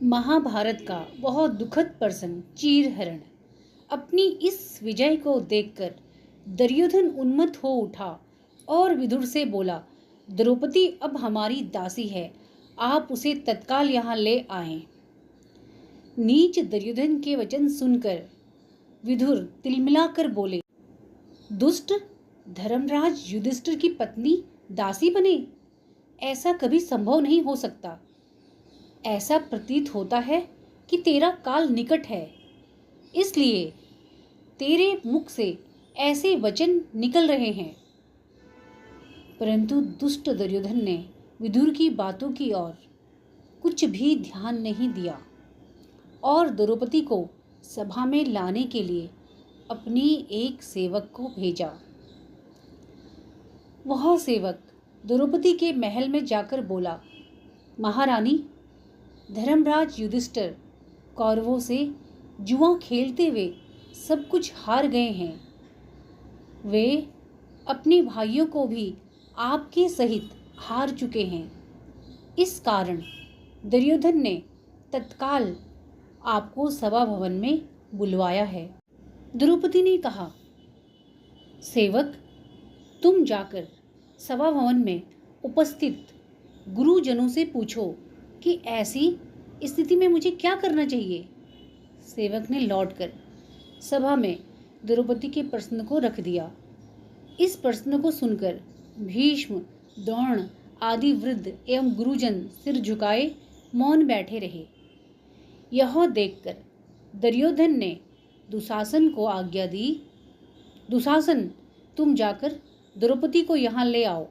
महाभारत का बहुत दुखद प्रसंग चीरहरण। अपनी इस विजय को देखकर दुर्योधन उन्मत्त हो उठा और विदुर से बोला, द्रौपदी अब हमारी दासी है, आप उसे तत्काल यहाँ ले आएं। नीच दुर्योधन के वचन सुनकर विदुर तिलमिलाकर बोले, दुष्ट, धर्मराज युधिष्ठिर की पत्नी दासी बने? ऐसा कभी संभव नहीं हो सकता। ऐसा प्रतीत होता है कि तेरा काल निकट है, इसलिए तेरे मुख से ऐसे वचन निकल रहे हैं। परंतु दुष्ट दुर्योधन ने विदुर की बातों की ओर कुछ भी ध्यान नहीं दिया और द्रौपदी को सभा में लाने के लिए अपनी एक सेवक को भेजा। वह सेवक द्रौपदी के महल में जाकर बोला, महारानी, धर्मराज युधिष्ठिर कौरवों से जुआ खेलते हुए सब कुछ हार गए हैं। वे अपने भाइयों को भी आपके सहित हार चुके हैं। इस कारण दुर्योधन ने तत्काल आपको सभा भवन में बुलवाया है। द्रौपदी ने कहा, सेवक, तुम जाकर सभा भवन में उपस्थित गुरुजनों से पूछो कि ऐसी स्थिति में मुझे क्या करना चाहिए। सेवक ने लौटकर सभा में द्रौपदी के प्रश्न को रख दिया। इस प्रश्न को सुनकर भीष्म, द्रोण आदि वृद्ध एवं गुरुजन सिर झुकाए मौन बैठे रहे। यह देखकर दुर्योधन ने दुशासन को आज्ञा दी, दुशासन, तुम जाकर द्रौपदी को यहाँ ले आओ।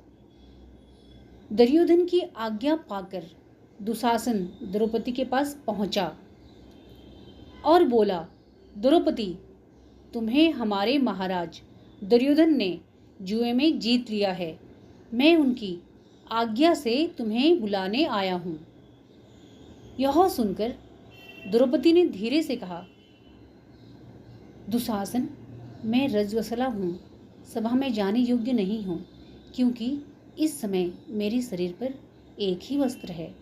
दुर्योधन की आज्ञा पाकर दुशासन द्रौपदी के पास पहुंचा और बोला, द्रौपदी, तुम्हें हमारे महाराज दुर्योधन ने जुए में जीत लिया है। मैं उनकी आज्ञा से तुम्हें बुलाने आया हूँ। यह सुनकर द्रौपदी ने धीरे से कहा, दुशासन, मैं रजस्वला हूँ, सभा में जाने योग्य नहीं हूँ, क्योंकि इस समय मेरे शरीर पर एक ही वस्त्र है।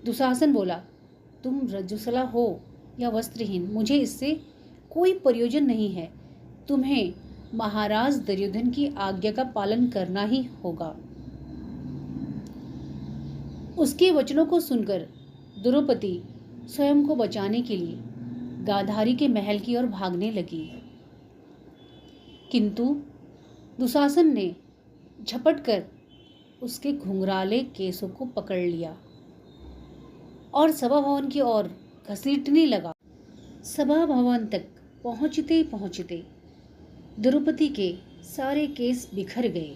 दुशासन बोला, तुम रजस्वला हो या वस्त्रहीन, मुझे इससे कोई प्रयोजन नहीं है। तुम्हें महाराज दुर्योधन की आज्ञा का पालन करना ही होगा। उसके वचनों को सुनकर द्रौपदी स्वयं को बचाने के लिए गांधारी के महल की ओर भागने लगी, किंतु दुशासन ने झपट कर उसके घुंघराले केसों को पकड़ लिया और सभा भवन की ओर घसीटने लगा। सभा भवन तक पहुंचते पहुंचते द्रौपदी के सारे केस बिखर गए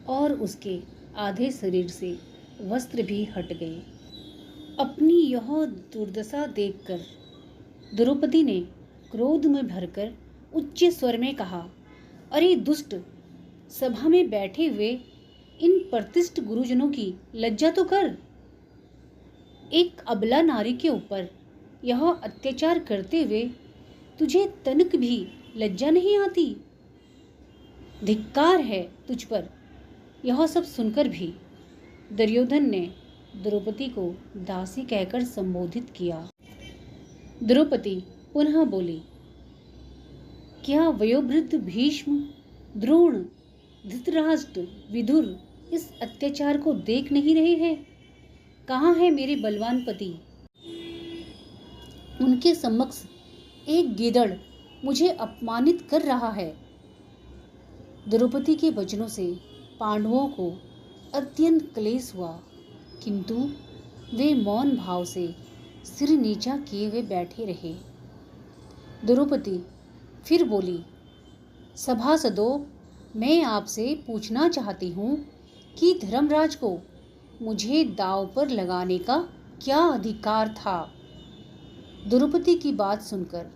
और उसके आधे शरीर से वस्त्र भी हट गए। अपनी यह दुर्दशा देखकर द्रौपदी ने क्रोध में भरकर उच्च स्वर में कहा, अरे दुष्ट, सभा में बैठे हुए इन प्रतिष्ठित गुरुजनों की लज्जा तो कर। एक अबला नारी के ऊपर यह अत्याचार करते हुए तुझे तनिक भी लज्जा नहीं आती। धिक्कार है तुझ पर। यह सब सुनकर भी दुर्योधन ने द्रौपदी को दासी कहकर संबोधित किया। द्रौपदी पुनः बोली, क्या वयोवृद्ध भीष्म, द्रोण, धृतराष्ट्र, विदुर इस अत्याचार को देख नहीं रहे हैं? कहाँ है मेरे बलवान पति? उनके समक्ष एक गीदड़ मुझे अपमानित कर रहा है। द्रौपदी के वचनों से पांडवों को अत्यंत क्लेश हुआ, किंतु वे मौन भाव से सिर नीचा किए हुए बैठे रहे। द्रौपदी फिर बोली, सभासदों, मैं आपसे पूछना चाहती हूँ कि धर्मराज को मुझे दांव पर लगाने का क्या अधिकार था? द्रौपदी की बात सुनकर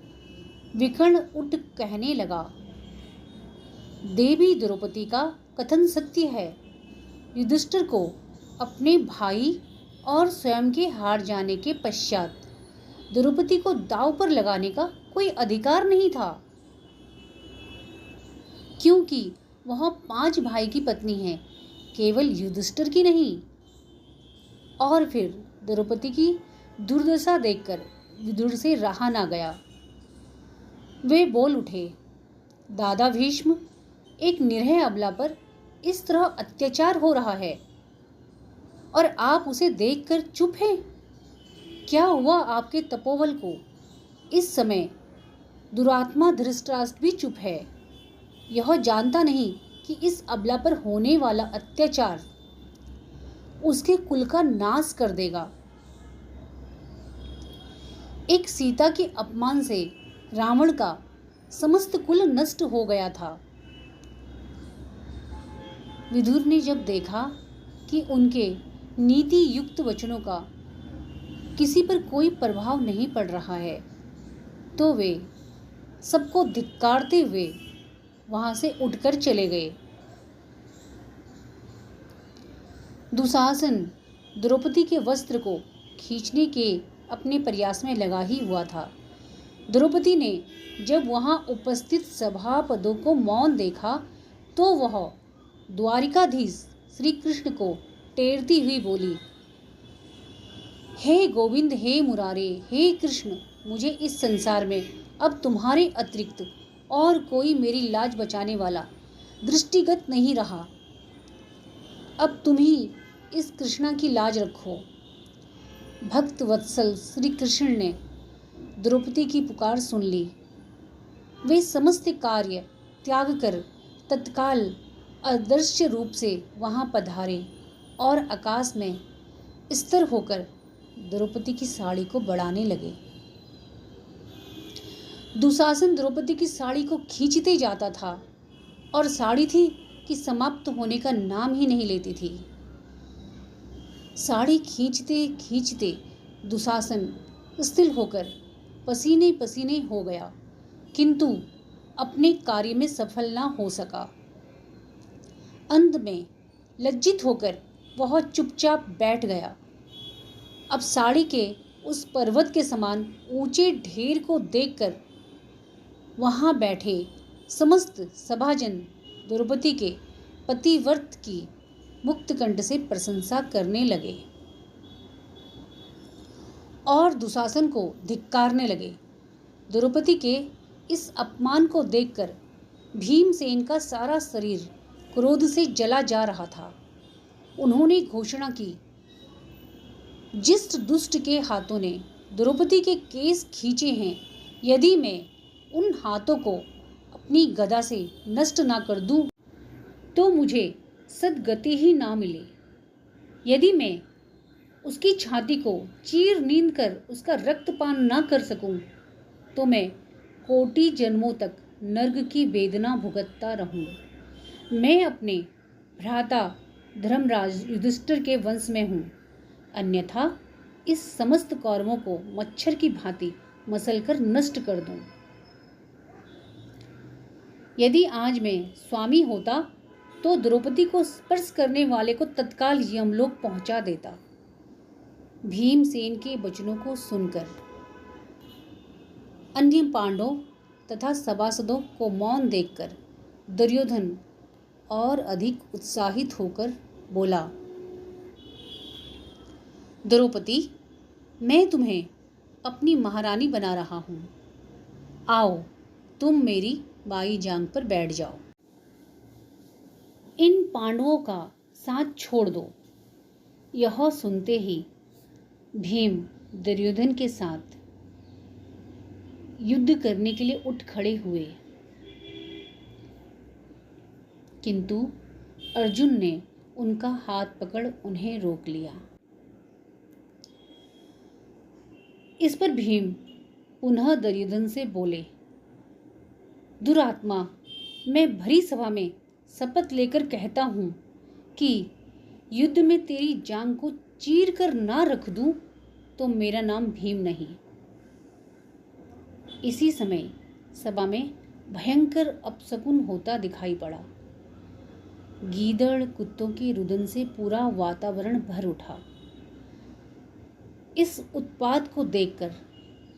विकर्ण उठ कहने लगा, देवी द्रौपदी का कथन सत्य है। युधिष्ठिर को अपने भाई और स्वयं के हार जाने के पश्चात द्रौपदी को दांव पर लगाने का कोई अधिकार नहीं था, क्योंकि वह 5 भाई की पत्नी है, केवल युधिष्ठिर की नहीं। और फिर द्रौपदी की दुर्दशा देखकर विदुर से रहा ना गया। वे बोल उठे, दादा भीष्म, एक निरीह अबला पर इस तरह अत्याचार हो रहा है और आप उसे देखकर चुप हैं। क्या हुआ आपके तपोबल को? इस समय दुरात्मा धृतराष्ट्र भी चुप है। यह जानता नहीं कि इस अबला पर होने वाला अत्याचार उसके कुल का नाश कर देगा। एक सीता के अपमान से रावण का समस्त कुल नष्ट हो गया था। विदुर ने जब देखा कि उनके नीति युक्त वचनों का किसी पर कोई प्रभाव नहीं पड़ रहा है, तो वे सबको धिक्कारते हुए वहां से उठकर चले गए। दुशासन द्रौपदी के वस्त्र को खींचने के अपने प्रयास में लगा ही हुआ था। द्रौपदी ने जब वहां उपस्थित सभापदों को मौन देखा तो वह द्वारिकाधीश श्री कृष्ण को टेरती हुई बोली, हे गोविंद, हे मुरारे, हे कृष्ण, मुझे इस संसार में अब तुम्हारे अतिरिक्त और कोई मेरी लाज बचाने वाला दृष्टिगत नहीं रहा। अब तुम ही इस कृष्णा की लाज रखो। भक्त वत्सल श्री कृष्ण ने द्रौपदी की पुकार सुन ली। वे समस्त कार्य त्याग कर तत्काल अदृश्य रूप से वहां पधारे और आकाश में स्थिर होकर द्रौपदी की साड़ी को बढ़ाने लगे। दुशासन द्रौपदी की साड़ी को खींचते जाता था और साड़ी थी कि समाप्त होने का नाम ही नहीं लेती थी। साड़ी खींचते खींचते दुशासन स्थिर होकर पसीने पसीने हो गया, किंतु अपने कार्य में सफल ना हो सका। अंत में लज्जित होकर वह चुपचाप बैठ गया। अब साड़ी के उस पर्वत के समान ऊंचे ढेर को देखकर वहां बैठे समस्त सभाजन द्रौपदी के पतिव्रत की मुक्त कंठ से प्रशंसा करने लगे और दुशासन को धिक्कारने लगे। द्रौपदी के इस अपमान को देखकर भीमसेन का सारा शरीर क्रोध से जला जा रहा था। उन्होंने घोषणा की, जिस दुष्ट के हाथों ने द्रौपदी के केस खींचे हैं, यदि मैं उन हाथों को अपनी गदा से नष्ट ना कर दूं, तो मुझे सद्गति ही ना मिले। यदि मैं उसकी छाती को चीर नींद कर उसका रक्तपान ना कर सकूं, तो मैं कोटि जन्मों तक नर्क की वेदना भुगतता रहूं। मैं अपने भ्राता धर्मराज युधिष्ठिर के वंश में हूँ, अन्यथा इस समस्त कौरवों को मच्छर की भांति मसलकर नष्ट कर दूं। यदि आज मैं स्वामी होता तो द्रौपदी को स्पर्श करने वाले को तत्काल यमलोक पहुंचा देता। भीमसेन के वचनों को सुनकर अन्य पांडवों तथा सभासदों को मौन देखकर दुर्योधन और अधिक उत्साहित होकर बोला, द्रौपदी, मैं तुम्हें अपनी महारानी बना रहा हूं। आओ, तुम मेरी बाई जांग पर बैठ जाओ। इन पांडवों का साथ छोड़ दो। यह सुनते ही भीम दुर्योधन के साथ युद्ध करने के लिए उठ खड़े हुए, किंतु अर्जुन ने उनका हाथ पकड़ उन्हें रोक लिया। इस पर भीम पुनः दुर्योधन से बोले, दुरात्मा, मैं भरी सभा में शपथ लेकर कहता हूं कि युद्ध में तेरी जांग को चीर कर ना रख दूं तो मेरा नाम भीम नहीं। इसी समय सभा में भयंकर अपशकुन होता दिखाई पड़ा। गीदड़ कुत्तों के रुदन से पूरा वातावरण भर उठा। इस उत्पात को देखकर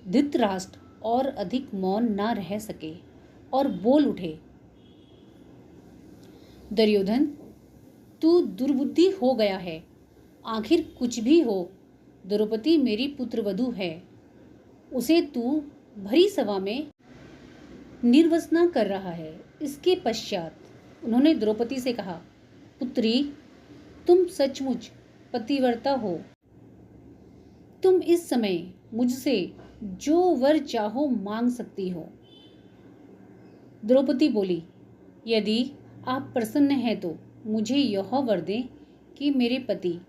धृतराष्ट्र और अधिक मौन ना रह सके और बोल उठे, दुर्योधन, तू दुर्बुद्धि हो गया है। आखिर कुछ भी हो, द्रौपदी मेरी पुत्रवधू है, उसे तू भरी सभा में निर्वसना कर रहा है। इसके पश्चात उन्होंने द्रौपदी से कहा, पुत्री, तुम सचमुच पतिव्रता हो। तुम इस समय मुझसे जो वर चाहो मांग सकती हो। द्रौपदी बोली, यदि आप प्रसन्न हैं तो मुझे यह वर दें कि मेरे पति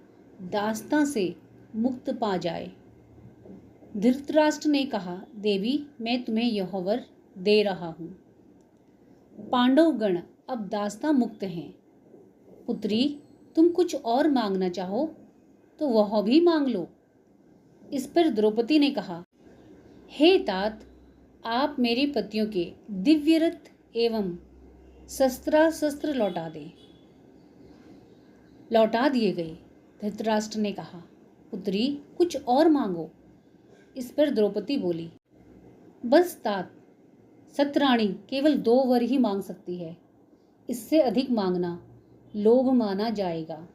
दास्तां से मुक्त पा जाए। धृतराष्ट्र ने कहा, देवी, मैं तुम्हें यह वर दे रहा हूँ। पांडवगण अब दास्तां मुक्त हैं। पुत्री, तुम कुछ और मांगना चाहो तो वह भी मांग लो। इस पर द्रौपदी ने कहा, हे तात, आप मेरे पतियों के दिव्य रथ एवं शस्त्र लौटा दें। लौटा दिए गए। धृतराष्ट्र ने कहा, पुत्री, कुछ और मांगो। इस पर द्रौपदी बोली, बस तात, सतराणी केवल 2 वर ही मांग सकती है। इससे अधिक मांगना लोभ माना जाएगा।